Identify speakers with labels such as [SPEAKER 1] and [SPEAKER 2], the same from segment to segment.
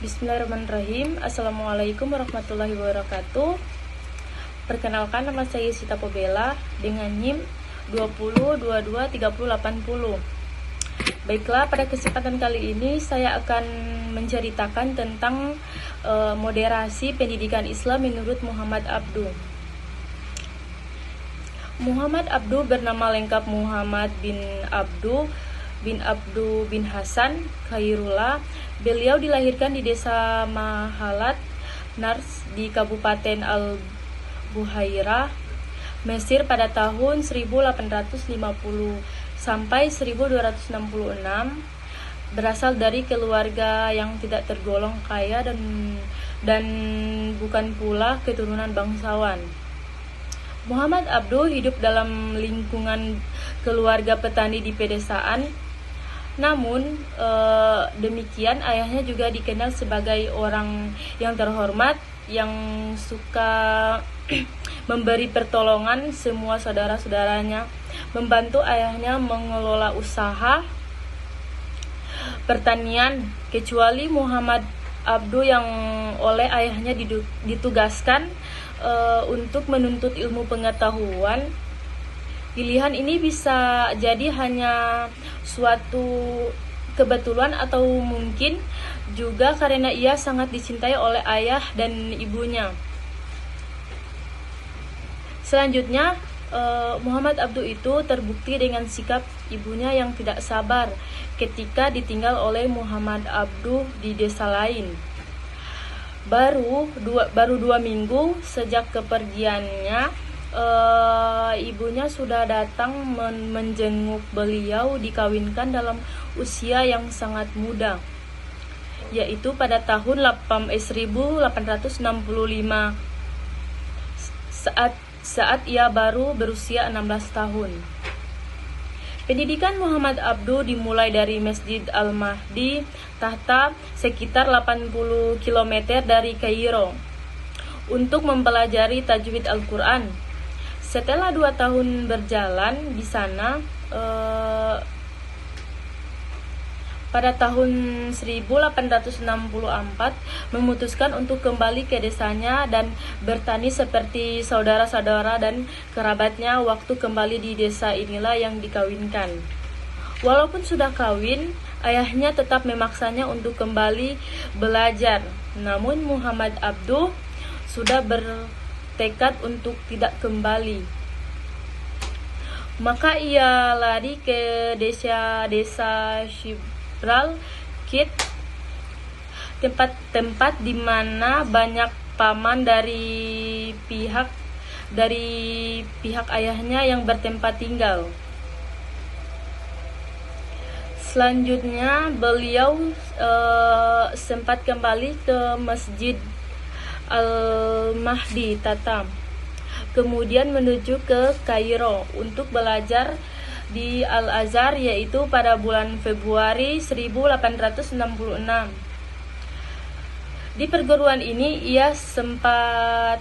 [SPEAKER 1] Bismillahirrahmanirrahim. Assalamualaikum warahmatullahi wabarakatuh. Perkenalkan, nama saya Sita Pobela dengan NIM 20223080. Baiklah, pada kesempatan kali ini saya akan menceritakan tentang moderasi pendidikan Islam menurut Muhammad Abduh. Muhammad Abduh bernama lengkap Muhammad bin Abduh bin Hasan Khairullah. Beliau dilahirkan di desa Mahalat Nars di Kabupaten Al-Buhairah, Mesir pada tahun 1850 sampai 1266. Berasal dari keluarga yang tidak tergolong kaya dan bukan pula keturunan bangsawan. Muhammad Abduh hidup dalam lingkungan keluarga petani di pedesaan. Namun demikian, ayahnya juga dikenal sebagai orang yang terhormat, yang suka memberi pertolongan semua saudara-saudaranya, membantu ayahnya mengelola usaha pertanian, kecuali Muhammad Abduh yang oleh ayahnya ditugaskan untuk menuntut ilmu pengetahuan. Pilihan ini bisa jadi hanya suatu kebetulan atau mungkin juga karena ia sangat dicintai oleh ayah dan ibunya. Selanjutnya, Muhammad Abduh itu terbukti dengan sikap ibunya yang tidak sabar ketika ditinggal oleh Muhammad Abduh di desa lain. Baru 2 minggu sejak kepergiannya, ibunya sudah datang menjenguk beliau, dikawinkan dalam usia yang sangat muda, yaitu pada tahun 1865 saat ia baru berusia 16 tahun. Pendidikan Muhammad Abduh dimulai dari Masjid Al-Mahdi Tahta, sekitar 80 km dari Kairo, untuk mempelajari tajwid Al-Quran. Setelah 2 tahun berjalan di sana, pada tahun 1864 memutuskan untuk kembali ke desanya dan bertani seperti saudara-saudara dan kerabatnya. Waktu kembali di desa inilah yang dikawinkan. Walaupun sudah kawin, ayahnya tetap memaksanya untuk kembali belajar. Namun Muhammad Abduh sudah bertekad untuk tidak kembali. Maka ia lari ke desa Shibral Kit, tempat di mana banyak paman dari pihak ayahnya yang bertempat tinggal. Selanjutnya beliau sempat kembali ke Masjid Al-Mahdi Tahta, kemudian menuju ke Kairo untuk belajar di Al-Azhar, yaitu pada bulan Februari 1866. Di perguruan ini ia sempat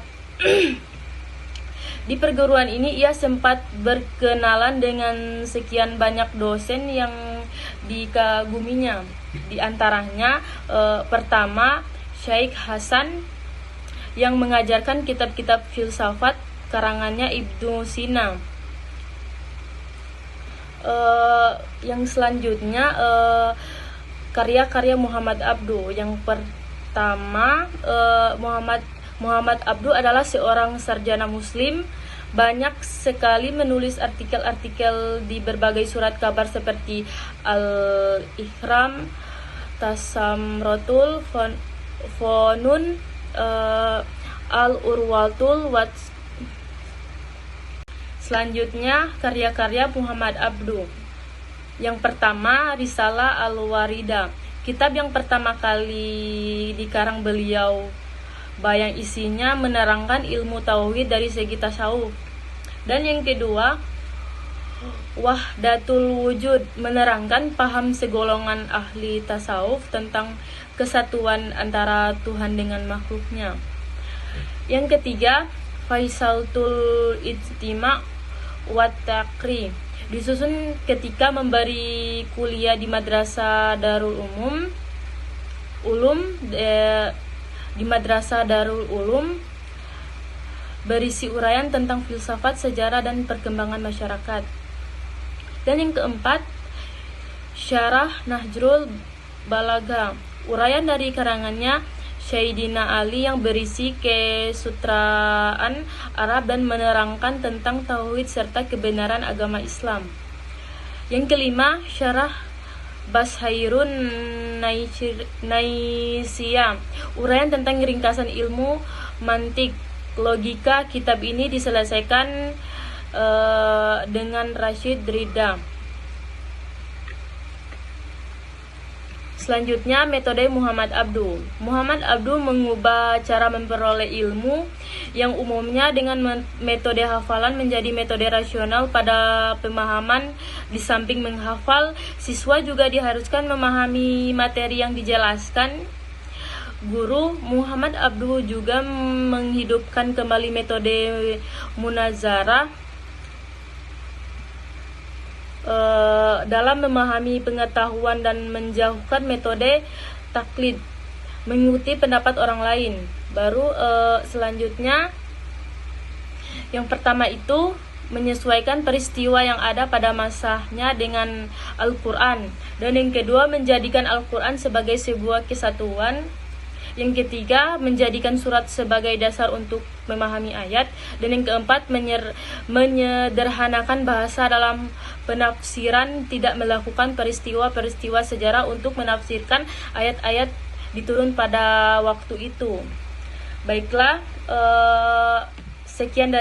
[SPEAKER 1] berkenalan dengan sekian banyak dosen yang dikaguminya. Di antaranya pertama, Syekh Hasan yang mengajarkan kitab-kitab filsafat karangannya Ibnu Sina. Yang selanjutnya karya-karya Muhammad Abduh. Yang pertama, Muhammad Abduh adalah seorang sarjana muslim. Banyak sekali menulis artikel-artikel di berbagai surat kabar seperti Al-Ihram, Tasamrotul, Fonun, Al-Urwatul Wats. Selanjutnya, karya-karya Muhammad Abduh. Yang pertama, Risalah Al-Warida, kitab yang pertama kali dikarang beliau. Yang isinya menerangkan ilmu tauhid dari segi tasawuf. Dan yang kedua, Wahdatul Wujud, menerangkan paham segolongan ahli tasawuf tentang kesatuan antara Tuhan dengan makhluknya. Yang ketiga, Faisaltul Ijtima' wa Taqri, disusun ketika memberi kuliah di Madrasah Darul Umum. Ulum di Madrasah Darul Ulum, berisi uraian tentang filsafat, sejarah, dan perkembangan masyarakat. Dan yang keempat, Syarah Nahjul Balagha, uraian dari karangannya Sayyidina Ali yang berisi kesutraan Arab dan menerangkan tentang tauhid serta kebenaran agama Islam. Yang kelima, Syarah Bashairun Naisiyah, uraian tentang ringkasan ilmu mantik logika. Kitab ini diselesaikan dengan Rashid Ridha. Selanjutnya, metode Muhammad Abduh. Muhammad Abduh mengubah cara memperoleh ilmu yang umumnya dengan metode hafalan menjadi metode rasional pada pemahaman. Di samping menghafal, siswa juga diharuskan memahami materi yang dijelaskan guru. Muhammad Abduh juga menghidupkan kembali metode munazarah dalam memahami pengetahuan dan menjauhkan metode taklid, mengikuti pendapat orang lain. Baru selanjutnya, yang pertama itu menyesuaikan peristiwa yang ada pada masanya dengan Al-Quran. Dan yang kedua, menjadikan Al-Quran sebagai sebuah kesatuan. Yang ketiga, menjadikan surat sebagai dasar untuk memahami ayat. Dan yang keempat, menyederhanakan bahasa dalam penafsiran, tidak melakukan peristiwa-peristiwa sejarah untuk menafsirkan ayat-ayat diturun pada waktu itu. Baiklah, sekian dari